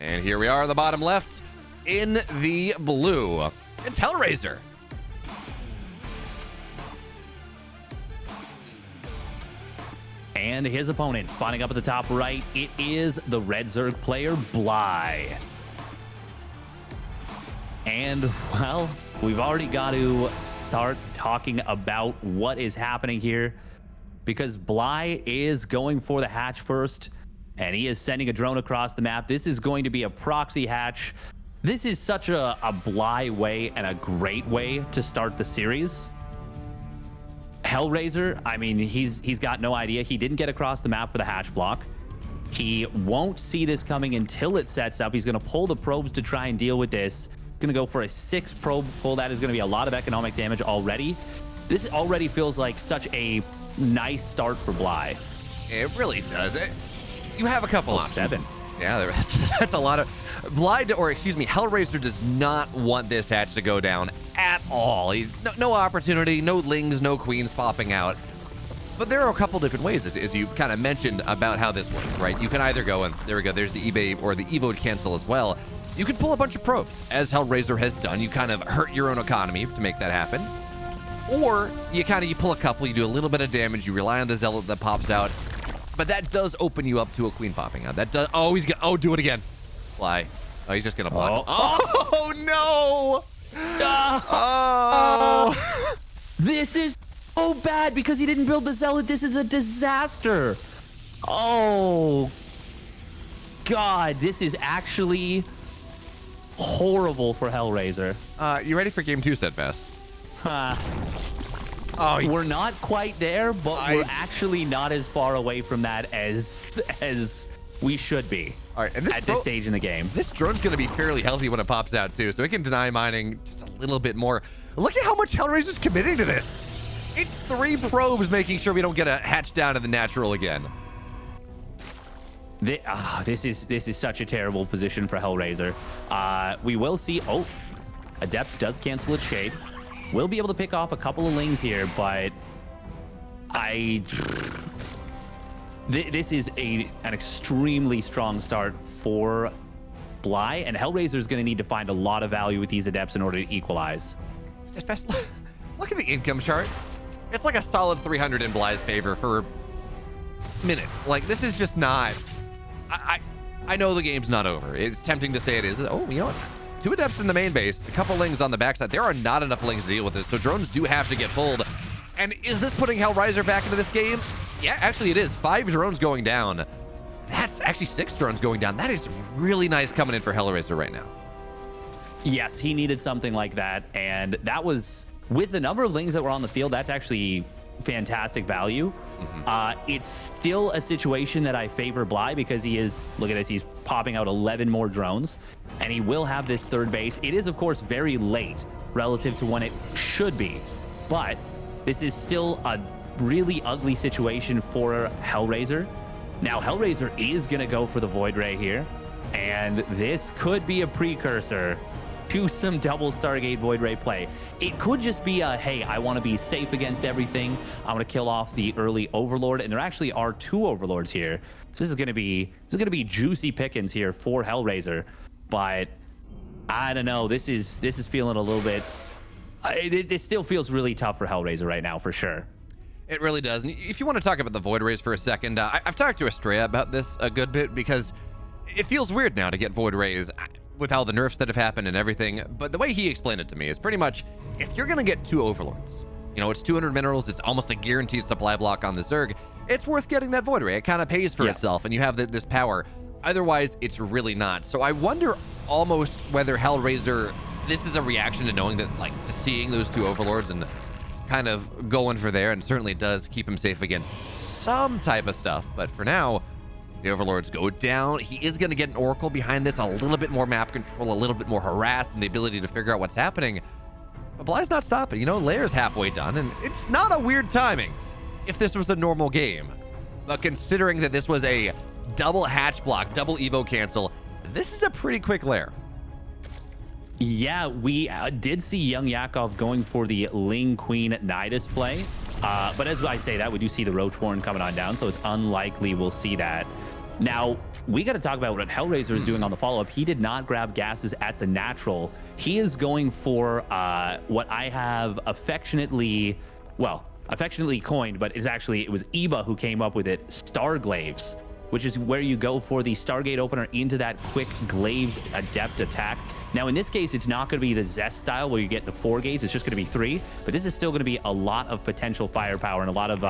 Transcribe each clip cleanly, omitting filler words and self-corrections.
And here we are, the bottom left in the blue. It's Hellraiser. And his opponent spawning up at the top right, it is the Red Zerg player, Bly. And, well, we've already got to start talking about what is happening here, because Bly is going for the hatch first, and he is sending a drone across the map. This is going to be a proxy hatch. This is such a Bly way and a great way to start the series. Hellraiser, I mean, he's got no idea. He didn't get across the map for the hatch block. He won't see this coming until it sets up. He's going to pull the probes to try and deal with this. Going to go for a 6 probe pull. That is going to be a lot of economic damage already. This already feels like such a nice start for Bly. It really does. You have a couple options. 7. Yeah, that's a lot of... Hellraiser does not want this hatch to go down at all. He's no opportunity, no lings, no queens popping out. But there are a couple different ways, as you kind of mentioned, about how this works, right? You can either go, and there we go, there's the eBay or the Evo cancel as well. You can pull a bunch of probes, as Hellraiser has done. You kind of hurt your own economy to make that happen. Or you pull a couple, you do a little bit of damage, you rely on the Zealot that pops out. But that does open you up to a queen popping out. That does. Oh, do it again. Fly. Oh, he's just gonna block. Oh no! Oh! This is so bad because he didn't build the Zealot. This is a disaster. Oh God, this is actually horrible for Hellraiser. You ready for game 2, Steadfast? We're not quite there, but we're actually not as far away from that as we should be. All right, and at this stage in the game. This drone's going to be fairly healthy when it pops out, too, so it can deny mining just a little bit more. Look at how much Hellraiser's committing to this. It's 3 probes making sure we don't get a hatch down to the natural again. This is such a terrible position for Hellraiser. We will see... Oh, Adept does cancel its shade. We'll be able to pick off a couple of lings here, but this is an extremely strong start for Bly, and Hellraiser is going to need to find a lot of value with these Adepts in order to equalize. Look at the income chart. It's like a solid 300 in Bly's favor for minutes. Like, this is just not... I know the game's not over. It's tempting to say it is. Oh, you know what? 2 Adepts in the main base, a couple lings on the backside. There are not enough lings to deal with this, so drones do have to get pulled. And is this putting Hellraiser back into this game? Yeah, actually it is. 5 drones going down. That's actually 6 drones going down. That is really nice coming in for Hellraiser right now. Yes, he needed something like that, and that was, with the number of lings that were on the field, that's actually fantastic value. It's still a situation that I favor Bly because he is, look at this, he's popping out 11 more drones, and he will have this 3rd base. It is, of course, very late relative to when it should be, but this is still a really ugly situation for Hellraiser. Now, Hellraiser is going to go for the Void Ray here, and this could be a precursor to some double Stargate Void Ray play. It could just be a, hey, I want to be safe against everything. I want to kill off the early Overlord, and there actually are 2 Overlords here. So this is going to be juicy pickings here for Hellraiser, but I don't know. This is feeling a little bit. It still feels really tough for Hellraiser right now, for sure. It really does. And if you want to talk about the Void Rays for a second, I've talked to Estrella about this a good bit because it feels weird now to get Void Rays with all the nerfs that have happened and everything. But the way he explained it to me is pretty much, if you're going to get 2 Overlords, you know, it's 200 minerals, it's almost a guaranteed supply block on the Zerg, it's worth getting that Void Ray. It kind of pays for itself, and you have this power. Otherwise, it's really not. So I wonder almost whether Hellraiser, this is a reaction to knowing that, like, to seeing those 2 Overlords and kind of going for there, and certainly does keep him safe against some type of stuff. But for now, the Overlords go down. He is going to get an Oracle behind this, a little bit more map control, a little bit more harass, and the ability to figure out what's happening. But Bly's not stopping. You know, Lair's halfway done, and it's not a weird timing if this was a normal game. But considering that this was a double hatch block, double Evo cancel, this is a pretty quick Lair. Yeah, we did see Young Yakov going for the Ling Queen Nidus play. But as I say that, we do see the Roach Warren coming on down, so it's unlikely we'll see that. Now, we got to talk about what Hellraiser is doing on the follow-up. He did not grab gases at the natural. He is going for what I have affectionately coined, but it was Eba who came up with it, Starglaves, which is where you go for the Stargate opener into that quick glaive adept attack. Now, in this case, it's not going to be the Zest style where you get the 4 gates. It's just going to be 3, but this is still going to be a lot of potential firepower and a lot of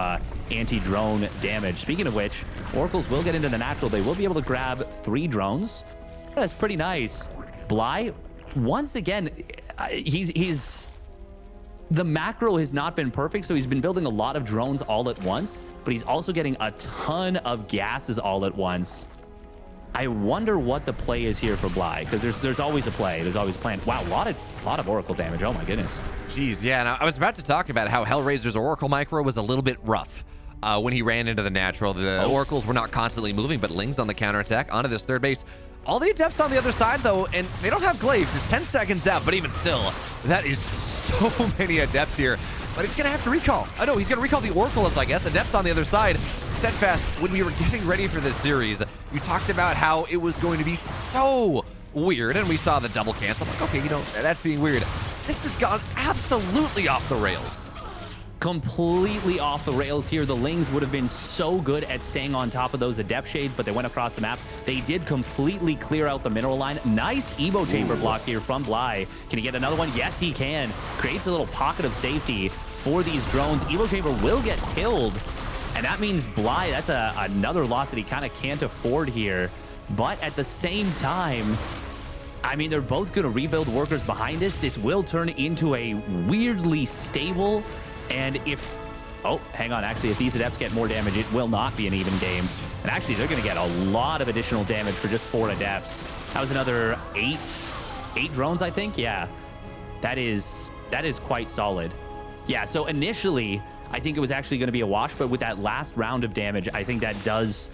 anti-drone damage. Speaking of which, Oracles will get into the natural. They will be able to grab 3 drones. That's pretty nice. Bly, once again, the macro has not been perfect, so he's been building a lot of drones all at once, but he's also getting a ton of gases all at once. I wonder what the play is here for Bly, because there's always a play. There's always a plan. Wow, a lot of Oracle damage. Oh my goodness. Jeez, yeah. And I was about to talk about how Hellraiser's Oracle micro was a little bit rough when he ran into the natural. The Oracles were not constantly moving, but Ling's on the counterattack onto this third base. All the Adepts on the other side, though, and they don't have glaives. It's 10 seconds out, but even still, that is so many Adepts here. But he's going to have to recall. Oh, no, he's going to recall the Oracles, I guess. Adepts on the other side. Steadfast, when we were getting ready for this series, we talked about how it was going to be so weird, and we saw the double cancel. I'm like, okay, that's being weird. This has gone absolutely off the rails. Completely off the rails here. The Lings would have been so good at staying on top of those Adept Shades, but they went across the map. They did completely clear out the mineral line. Nice Evo Chamber block here from Bly. Can he get another one? Yes, he can. Creates a little pocket of safety for these drones. Evo Chamber will get killed, and that means Bly, that's another loss that he kind of can't afford here. But at the same time, I mean, they're both going to rebuild workers behind this. This will turn into a weirdly stable. And if, hang on, actually, if these Adepts get more damage, it will not be an even game. And actually, they're going to get a lot of additional damage for just 4 Adepts. That was another 8 drones, I think. Yeah, that is quite solid. Yeah, so initially, I think it was actually going to be a wash, but with that last round of damage, I think that does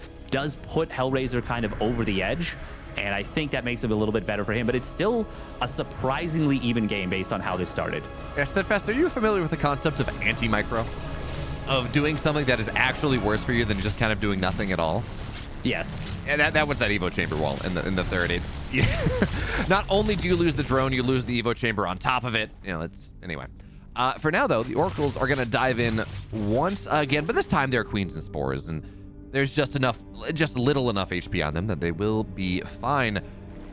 put Hellraiser kind of over the edge. And I think that makes it a little bit better for him, but it's still a surprisingly even game based on how this started. Yeah, Steadfast, are you familiar with the concept of anti-micro? Of doing something that is actually worse for you than just kind of doing nothing at all? Yes. And that was that Evo Chamber wall in the third. Not only do you lose the drone, you lose the Evo Chamber on top of it. Anyway. For now, though, the Oracles are going to dive in once again, but this time they're Queens and Spores, and there's just little enough HP on them that they will be fine.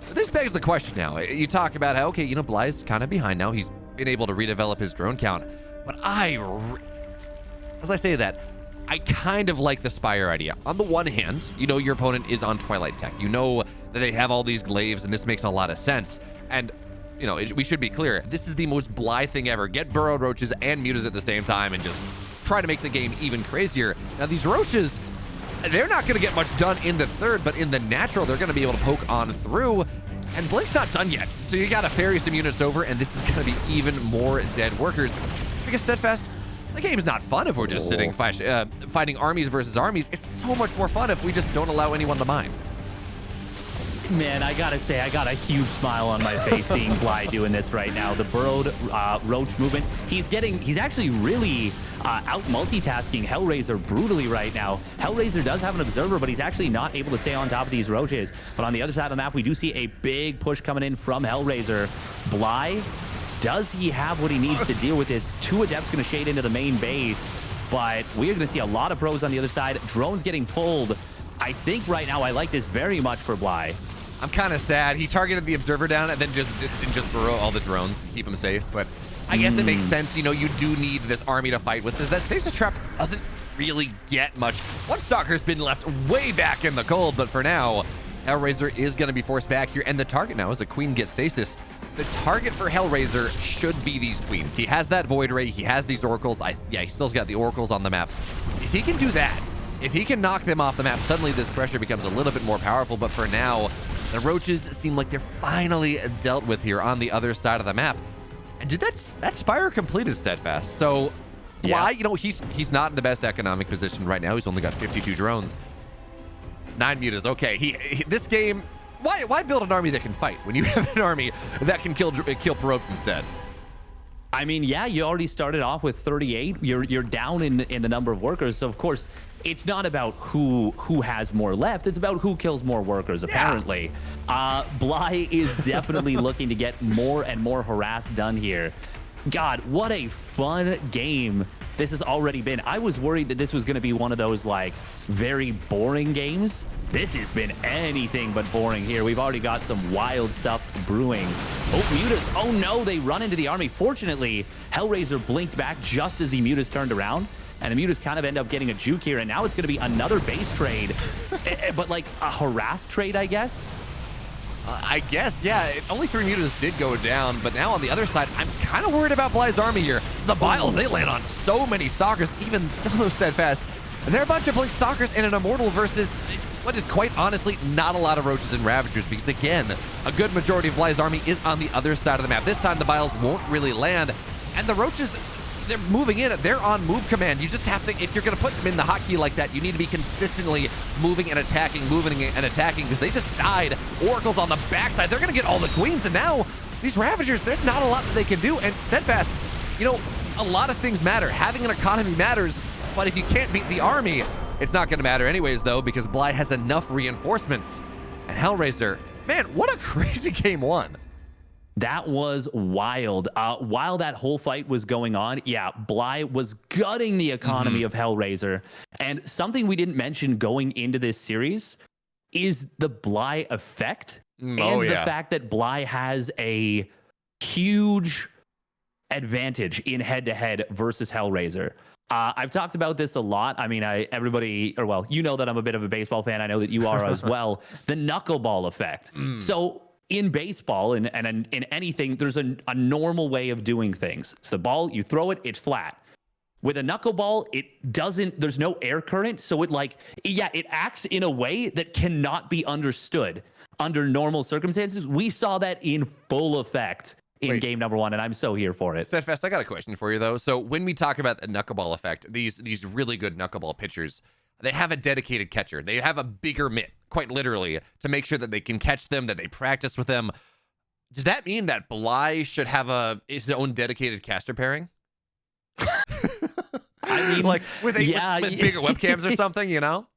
But this begs the question now. You talk about how, okay, Bly's kind of behind now. He's been able to redevelop his drone count. But as I say that, I kind of like the Spire idea. On the one hand, your opponent is on Twilight Tech. You know that they have all these glaives, and this makes a lot of sense. And, we should be clear. This is the most Bly thing ever. Get Burrowed Roaches and Mutas at the same time and just try to make the game even crazier. Now, these Roaches, they're not going to get much done in the third, but in the natural, they're going to be able to poke on through. And Blink's not done yet, so you got to ferry some units over, and this is going to be even more dead workers. Because Steadfast, the game's not fun if we're just sitting fighting armies versus armies. It's so much more fun if we just don't allow anyone to mine. Man, I gotta say, I got a huge smile on my face seeing Bly doing this right now. The Burrowed Roach movement, he's actually really out multitasking Hellraiser brutally right now. Hellraiser does have an observer, but he's actually not able to stay on top of these roaches. But on the other side of the map, we do see a big push coming in from Hellraiser. Bly, does he have what he needs to deal with this? 2 Adepts going to shade into the main base, but we are going to see a lot of pros on the other side. Drones getting pulled. I think right now I like this very much for Bly. I'm kind of sad. He targeted the observer down and then didn't just burrow all the drones and keep them safe. But I guess it makes sense. You do need this army to fight with, because that stasis trap doesn't really get much. One Stalker's been left way back in the cold, but for now, Hellraiser is going to be forced back here. And the target now is a Queen gets stasis. The target for Hellraiser should be these Queens. He has that Void Ray. He has these Oracles. He still's got the Oracles on the map. If he can do that, if he can knock them off the map, suddenly this pressure becomes a little bit more powerful. But for now, the Roaches seem like they're finally dealt with here on the other side of the map. And did that Spire completed Steadfast? So Bly, he's not in the best economic position right now. He's only got 52 drones. 9 mutas. Okay, this game, why build an army that can fight when you have an army that can kill probes instead? I mean, yeah, you already started off with 38. You're down in the number of workers. So of course, it's not about who has more left. It's about who kills more workers, apparently. Bly is definitely looking to get more and more harass done here. God, what a fun game this has already been. I was worried that this was going to be one of those like very boring games. This has been anything but boring here. We've already got some wild stuff brewing. Oh, Mutas. Oh no, they run into the army. Fortunately, Hellraiser blinked back just as the Mutas turned around. And the Mutas kind of end up getting a juke here. And now it's going to be another base trade, but like a harass trade, I guess. I guess, yeah. Only 3 Mutas did go down, but now on the other side, I'm kind of worried about Bly's army here. The Biles, they land on so many Stalkers, even still no Steadfast. And they're a bunch of Blink Stalkers and an Immortal versus what is quite honestly not a lot of Roaches and Ravagers, because again, a good majority of Bly's army is on the other side of the map. This time the Biles won't really land, and the Roaches, they're moving in. They're on move command. You just have to, if you're going to put them in the hotkey like that, you need to be consistently moving and attacking, because they just died. Oracle's on the backside. They're going to get all the queens, and now these Ravagers, there's not a lot that they can do. And Steadfast, you know, a lot of things matter. Having an economy matters, but if you can't beat the army, it's not going to matter anyways, though, because Bly has enough reinforcements. And Hellraiser, man, what a crazy game one. That was wild. While that whole fight was going on, yeah, Bly was gutting the economy of Hellraiser. And something we didn't mention going into this series is the Bly effect and the fact that Bly has a huge advantage in head-to-head versus Hellraiser. I've talked about this a lot. I mean, you know that I'm a bit of a baseball fan. I know that you are as well. The knuckleball effect. So in baseball and in anything, there's a normal way of doing things. It's the ball, you throw it, it's flat. With a knuckleball, there's no air current. So it acts in a way that cannot be understood under normal circumstances. We saw that in full effect in game number one, and I'm so here for it. Steadfast, I got a question for you, though. So when we talk about the knuckleball effect, these really good knuckleball pitchers, they have a dedicated catcher. They have a bigger mitt, quite literally, to make sure that they can catch them, that they practice with them. Does that mean that Bly should have his own dedicated caster pairing? I mean, like with bigger webcams or something, you know?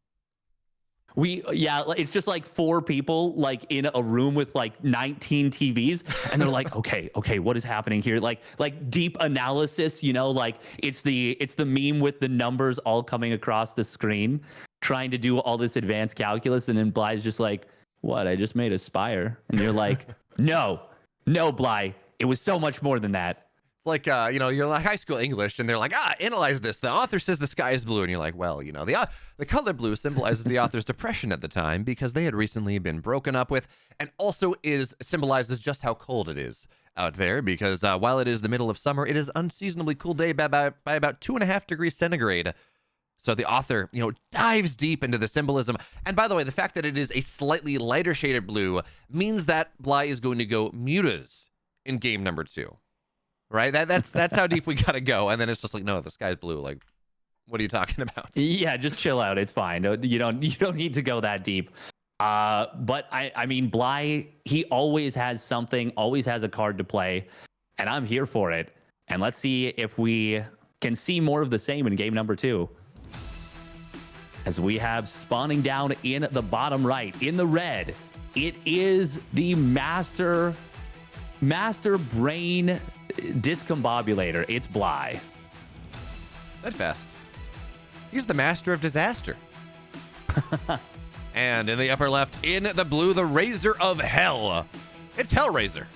It's just like 4 people like in a room with like 19 TVs, and they're like, okay, what is happening here? Like deep analysis, you know, like it's the meme with the numbers all coming across the screen, trying to do all this advanced calculus, and then Bly's just like, what? I just made a spire, and you're like, no, Bly, it was so much more than that. It's like, you're like high school English, and they're like, analyze this. The author says the sky is blue, and you're like, well, the color blue symbolizes the author's depression at the time because they had recently been broken up with, and also symbolizes just how cold it is out there because while it is the middle of summer, it is unseasonably cool day by about 2.5 degrees centigrade. So the author, dives deep into the symbolism. And by the way, the fact that it is a slightly lighter shaded blue means that Bly is going to go Mutas in game number 2. Right? That's how deep we gotta go. And then it's just like, no, the sky's blue. Like, what are you talking about? Yeah, just chill out. It's fine. You don't need to go that deep. But I mean, Bly, he always has something, always has a card to play, and I'm here for it. And let's see if we can see more of the same in game number 2. As we have spawning down in the bottom right, in the red, it is the Master Brain Discombobulator. It's Bly. Steadfast. He's the master of disaster. And in the upper left, in the blue, the Razor of Hell. It's Hellraiser.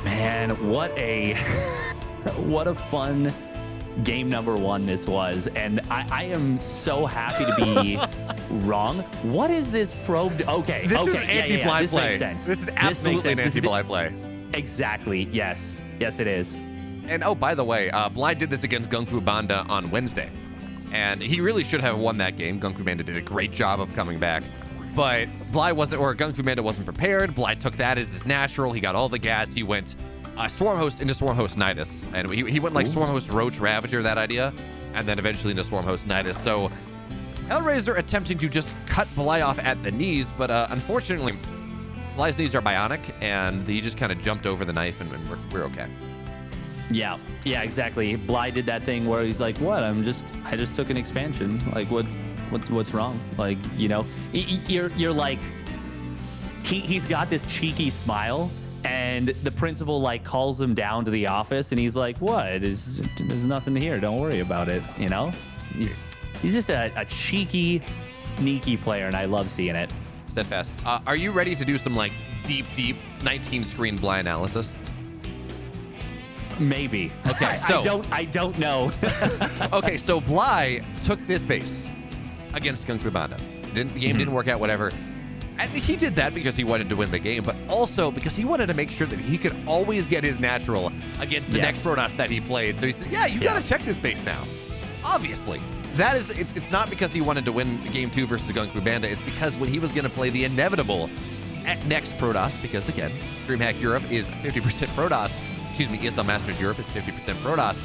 Man, what a fun game number 1 this was, and I am so happy to be wrong. What is this probe? Okay, this is anti-Bly this play. Makes sense. This is absolutely an anti-Bly play. Exactly. Yes, it is. And oh, by the way, Bly did this against Gung Fu Banda on Wednesday, and he really should have won that game. Gung Fu Banda did a great job of coming back, but Gung Fu Banda wasn't prepared. Bly took that as his natural. He got all the gas. He went Swarm Host into Swarm Host Nidus, and he went like Swarm Host Roach Ravager, that idea, and then eventually into Swarm Host Nidus. So Hellraiser attempting to just cut Bly off at the knees, but unfortunately Bly's knees are bionic, and he just kind of jumped over the knife, and we're okay. Yeah, exactly. Bly did that thing where he's like, "What? I just took an expansion. Like, what's wrong? Like, you know, you're like, he's got this cheeky smile, and the principal like calls him down to the office, and he's like, "What? There's nothing here. Don't worry about it." You know, he's just a cheeky, sneaky player, and I love seeing it. Steadfast. Are you ready to do some like deep 19-screen Bly analysis? Maybe. Okay, so I don't know. Okay, so Bly took this base against Kung Fu Panda. The game didn't work out, whatever. And he did that because he wanted to win the game, but also because he wanted to make sure that he could always get his natural against the next Protoss that he played. So he said, yeah, you got to check this base now. Obviously. That is, it's not because he wanted to win game 2 versus Kung Fu Panda. It's because when he was going to play the inevitable at next Protoss, because again, DreamHack Europe is 50% Protoss, excuse me, ESL Masters Europe is 50% Protoss.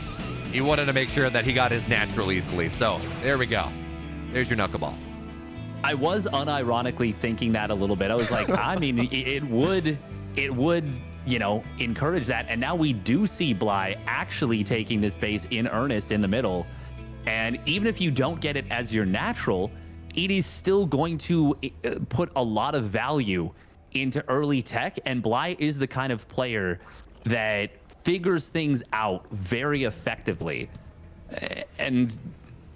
He wanted to make sure that he got his natural easily. So there we go. There's your knuckleball. I was unironically thinking that a little bit. I was like, I mean, it would, you know, encourage that. And now we do see Bly actually taking this base in earnest in the middle. And even if you don't get it as your natural, it is still going to put a lot of value into early tech. And Bly is the kind of player that figures things out very effectively. And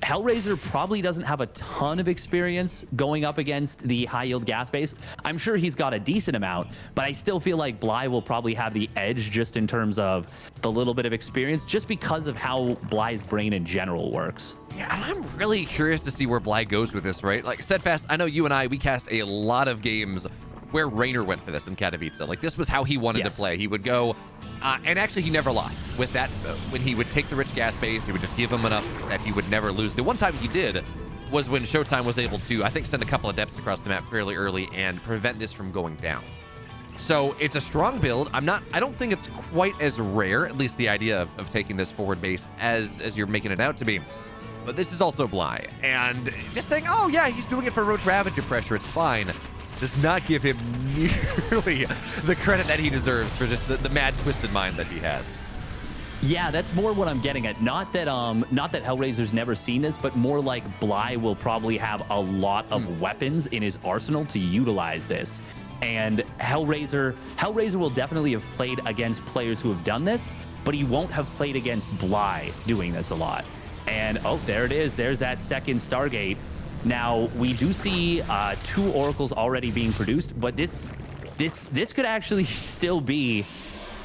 Hellraiser probably doesn't have a ton of experience going up against the high yield gas base. I'm sure he's got a decent amount, but I still feel like Bly will probably have the edge just in terms of the little bit of experience, just because of how Bly's brain in general works. Yeah, and I'm really curious to see where Bly goes with this, right? Like, Steadfast, I know you and I, we cast a lot of games where Rainer went for this in Katowice. Like, this was how he wanted to play. He would go, and actually he never lost with that. When he would take the rich gas base, he would just give him enough that he would never lose. The one time he did was when Showtime was able to, I think, send a couple of depths across the map fairly early and prevent this from going down. So it's a strong build. I don't think it's quite as rare, at least the idea of taking this forward base as you're making it out to be. But this is also Bly. And just saying, oh yeah, he's doing it for Roach Ravager pressure, it's fine, does not give him nearly the credit that he deserves for just the mad, twisted mind that he has. Yeah, that's more what I'm getting at. Not that Hellraiser's never seen this, but more like Bly will probably have a lot of weapons in his arsenal to utilize this. And Hellraiser will definitely have played against players who have done this, but he won't have played against Bly doing this a lot. And oh, there it is. There's that second Stargate. Now, we do see 2 oracles already being produced, but this could actually still be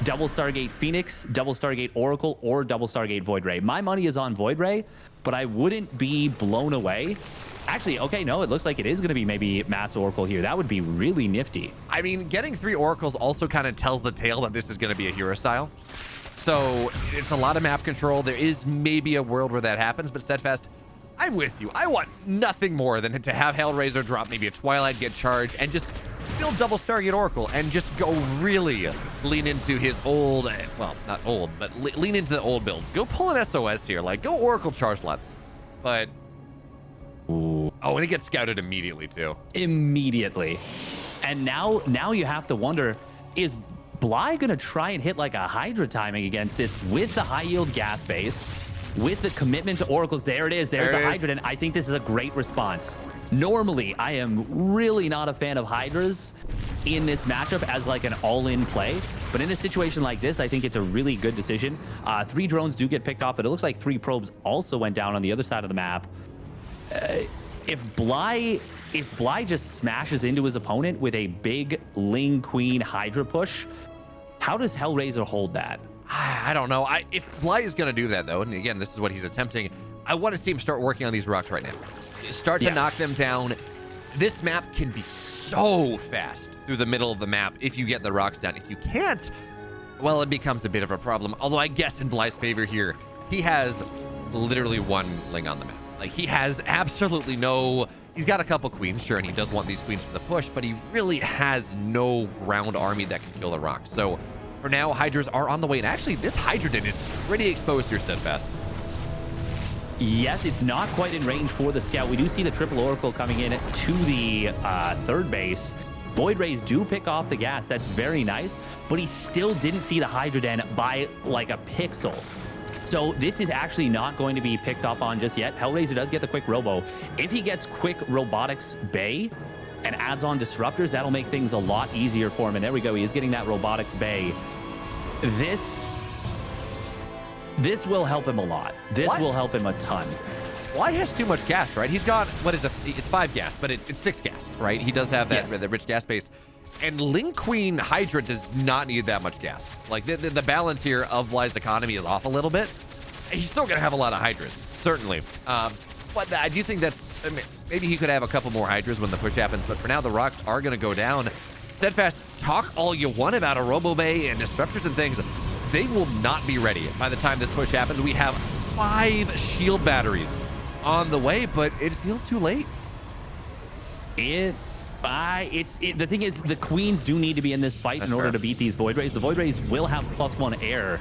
double Stargate Phoenix, double Stargate Oracle, or double Stargate Void Ray. My money is on Void Ray, but I wouldn't be blown away. Actually, okay, no, it looks like it is going to be maybe Mass Oracle here. That would be really nifty. I mean, getting 3 oracles also kind of tells the tale that this is going to be a hero style. So it's a lot of map control. There is maybe a world where that happens, but Steadfast, I'm with you. I want nothing more than to have Hellraiser drop maybe a Twilight, get charged, and just build double Stargate Oracle and just go really lean into his old, well, not old, but lean into the old builds. Go pull an SOS here. Like, go Oracle charge lot. But, oh, and it gets scouted immediately, too. Immediately. And now you have to wonder, is Bly going to try and hit like a Hydra timing against this with the high yield gas base, with the commitment to oracles? There it is. There's the Hydra. And I think this is a great response. Normally, I am really not a fan of Hydras in this matchup as like an all-in play. But in a situation like this, I think it's a really good decision. 3 drones do get picked off, but it looks like 3 probes also went down on the other side of the map. If Bly just smashes into his opponent with a big Ling Queen Hydra push, how does Hellraiser hold that? I don't know. If Bly is going to do that, though, and again, this is what he's attempting, I want to see him start working on these rocks right now. Start to knock them down. This map can be so fast through the middle of the map if you get the rocks down. If you can't, well, it becomes a bit of a problem. Although I guess in Bly's favor here, he has literally 1 Ling on the map. Like, he has absolutely no... He's got a couple queens, sure, and he does want these queens for the push, but he really has no ground army that can kill the rocks. So for now, Hydras are on the way. And actually, this Hydrodin is pretty exposed here, Steadfast. Yes, it's not quite in range for the scout. We do see the triple oracle coming in to the 3rd base. Void Rays do pick off the gas. That's very nice, but he still didn't see the Hydra Den by like a pixel. So this is actually not going to be picked up on just yet. Hellraiser does get the quick robo. If he gets quick robotics bay and adds on disruptors, that'll make things a lot easier for him. And there we go. He is getting that robotics bay. This will help him a lot. This will help him a ton. Bly has too much gas, right? He's got, what is it? It's 5 gas, but it's 6 gas, right? He does have that, that rich gas base. And Ling Queen Hydra does not need that much gas. Like, the balance here of Bly's economy is off a little bit. He's still going to have a lot of Hydras, certainly. But I do think that's, I mean, maybe he could have a couple more Hydras when the push happens, but for now, the rocks are going to go down. Steadfast, talk all you want about a Robo Bay and disruptors and things. They will not be ready by the time this push happens. We have 5 shield batteries on the way, but it feels too late. The thing is, the Queens do need to be in this fight in order to beat these Void Rays. The Void Rays will have +1 air,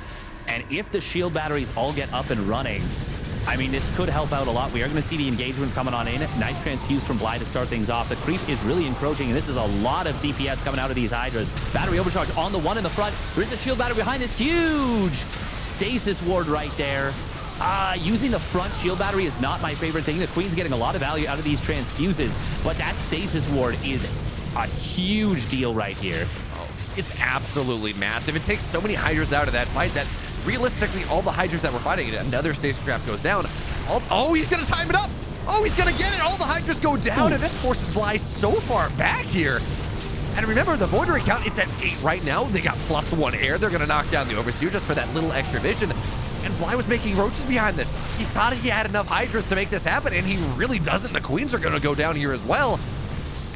and if the shield batteries all get up and running, I mean, this could help out a lot. We are going to see the engagement coming on in. Nice transfuse from Bly to start things off. The creep is really encroaching, and this is a lot of DPS coming out of these Hydras. Battery overcharge on the one in the front. There is a shield battery behind this. Huge stasis ward right there. Using the front shield battery is not my favorite thing. The Queen's getting a lot of value out of these transfuses, but that stasis ward is a huge deal right here. Oh, it's absolutely massive. It takes so many Hydras out of that fight that realistically, all the Hydras that were fighting, another stasis craft goes down. Oh, he's going to time it up. Oh, he's going to get it. All the Hydras go down, and this forces Bly so far back here. And remember, the Void Ray count, it's at 8 right now. They got +1 air. They're going to knock down the Overseer just for that little extra vision. And Bly was making roaches behind this. He thought he had enough Hydras to make this happen, and he really doesn't. The Queens are going to go down here as well.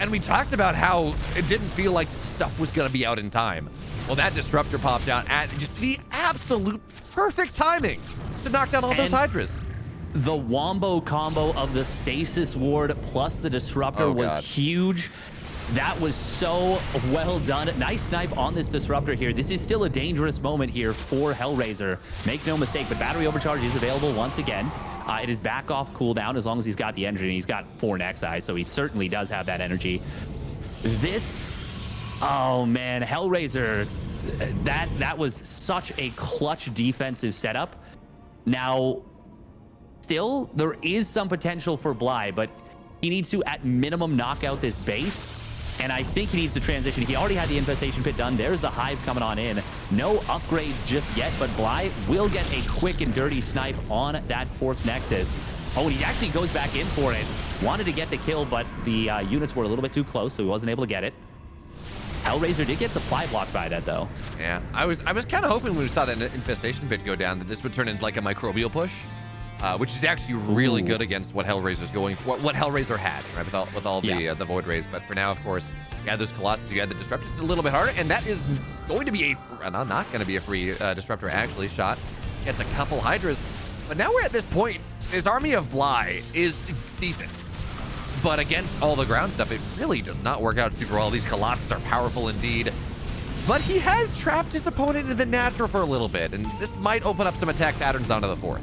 And we talked about how it didn't feel like stuff was going to be out in time. Well, that Disruptor popped out at just the absolute perfect timing to knock down all those Hydras. The wombo combo of the Stasis Ward plus the Disruptor was huge. That was so well done. Nice snipe on this Disruptor here. This is still a dangerous moment here for Hellraiser. Make no mistake, but battery overcharge is available once again. It is back off cooldown as long as he's got the engine. He's got 4 Nexi, so he certainly does have that energy. This, oh man, Hellraiser, that was such a clutch defensive setup. Now, still, there is some potential for Bly, but he needs to, at minimum, knock out this base. And I think he needs to transition. He already had the Infestation Pit done. There's the Hive coming on in. No upgrades just yet, but Bly will get a quick and dirty snipe on that 4th Nexus. Oh, and he actually goes back in for it. Wanted to get the kill, but the units were a little bit too close, so he wasn't able to get it. Hellraiser did get supply blocked by that, though. Yeah, I was kind of hoping when we saw that Infestation Pit go down that this would turn into like a microbial push. Which is actually really good against what Hellraiser's going for, what Hellraiser had, right, with all the Void Rays. But for now, of course, you had those Colossus, you had the Disruptors. It's a little bit harder, and that is going to be not going to be a free Disruptor, actually. Shot gets a couple Hydras. But now we're at this point. His army of Bly is decent. But against all the ground stuff, it really does not work out super well. These Colossus are powerful indeed. But he has trapped his opponent in the natural for a little bit, and this might open up some attack patterns onto the 4th.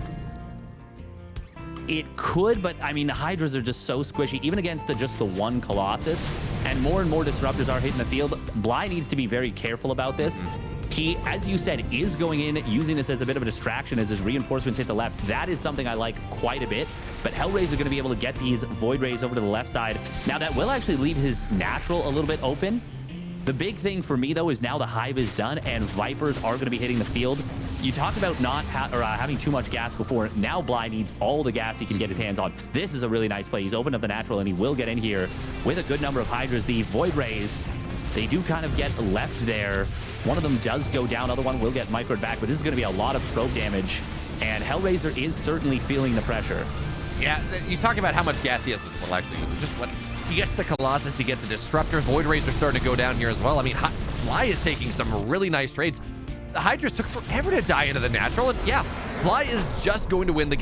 It could, but I mean, the Hydras are just so squishy, even against just the 1 Colossus, and more Disruptors are hitting the field. Bly needs to be very careful about this. He, as you said, is going in, using this as a bit of a distraction as his reinforcements hit the left. That is something I like quite a bit, but Hellraiser going to be able to get these Void Rays over to the left side. Now, that will actually leave his natural a little bit open. The big thing for me, though, is now the Hive is done, and Vipers are going to be hitting the field. You talked about not having too much gas before. Now Bly needs all the gas he can get his hands on. This is a really nice play. He's opened up the natural, and he will get in here with a good number of Hydras. The Void Rays, they do kind of get left there. One of them does go down. Other one will get microed back, but this is going to be a lot of probe damage, and Hellraiser is certainly feeling the pressure. Yeah, you talk about how much gas he has as well, actually. Just what he gets the Colossus, he gets a Disruptor. Void Rays are starting to go down here as well. I mean, Bly is taking some really nice trades. The Hydras took forever to die into the natural, and yeah, Bly is just going to win the game.